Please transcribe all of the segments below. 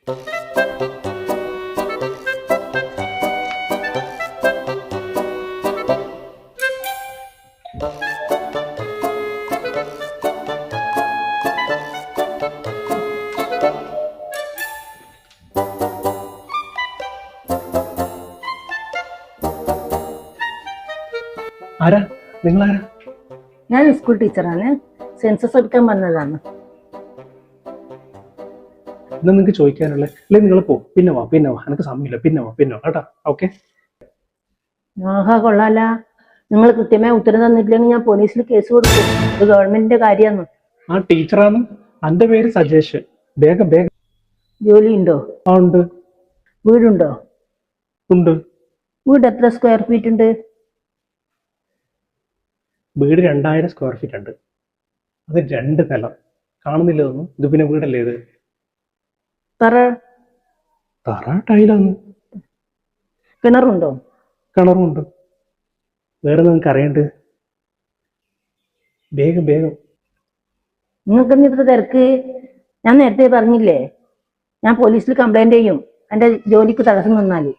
ആരാ നിങ്ങളാരാ? ഞാൻ സ്കൂൾ ടീച്ചറാണ്. സെൻസസ് എടുക്കാൻ വന്നതാണ്. എന്നാ നിങ്ങൾക്ക് ചോദിക്കാനുള്ള അല്ലെ നിങ്ങൾ പോ, പിന്നെ വാ എനിക്ക് സമയമില്ല, പിന്നെ വാ കേട്ടാ. ഓക്കെ. ആഹാ, കൊള്ളാല. നിങ്ങൾ കൃത്യമായി ഉത്തരം തന്നിട്ടില്ലെങ്കിൽ ഞാൻ പോലീസിൽ കേസ് കൊടുക്കും. ഇത് ഗവൺമെന്റിന്റെ കാര്യമാണ്. ആ ടീച്ചറാണ്. എന്റെ പേര് സജേഷ്. വേഗം. ജോലിയുണ്ടോ? ആ ഉണ്ട്. വീടുണ്ടോ? ഉണ്ട്. വീട് എത്ര സ്ക്വയർ ഫീറ്റ് ഉണ്ട്? വീട് 2000 സ്ക്വയർ ഫീറ്റ് ഉണ്ട്. അത് 2 നില. കാണുന്നില്ല ഒന്നും. ഇത് പിന്നെ വീടല്ലേ ഇത്? തറ ടൈലാണ്. കിണറുണ്ടോ? കിണറുണ്ട്. വേറെ നിങ്ങൾക്ക് അറിയണ്ട്? വേഗം. നിങ്ങൾക്ക് ഇന്ന് ഇത്ര തിരക്ക്? ഞാൻ നേരത്തെ പറഞ്ഞില്ലേ, ഞാൻ പോലീസിൽ കംപ്ലൈന്റ് ചെയ്യും എന്റെ ജോലിക്ക് തടസ്സം നിന്നാല്.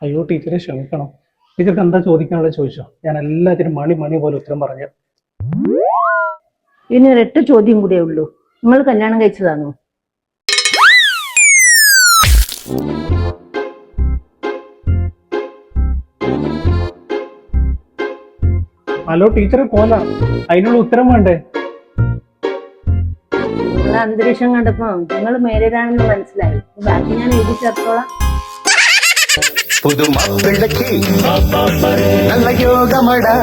അയ്യോ ടീച്ചറെ, ക്ഷമിക്കണം. ടീച്ചർക്ക് എന്താ ചോദിക്കാനുള്ളത് ചോദിച്ചോ. ഞാൻ എല്ലാത്തിനും മണി പോലെ ഉത്തരം പറഞ്ഞു. ഇനി ഒരൊറ്റ ചോദ്യം കൂടിയേ ഉള്ളൂ. നിങ്ങൾ കല്യാണം കഴിച്ചതാണോ? ഹലോ ടീച്ചറെ, പോല അതിനുള്ള ഉത്തരം വേണ്ടേ? നിങ്ങളെ അന്തരീക്ഷം കണ്ടപ്പോ നിങ്ങൾ മേരീഡാണെന്ന് മനസ്സിലായി. ബാക്കി ഞാൻ എഴുതി ചേർത്തോളാം. പുതുമാപ്പിളക്ക് നല്ല യോഗമട.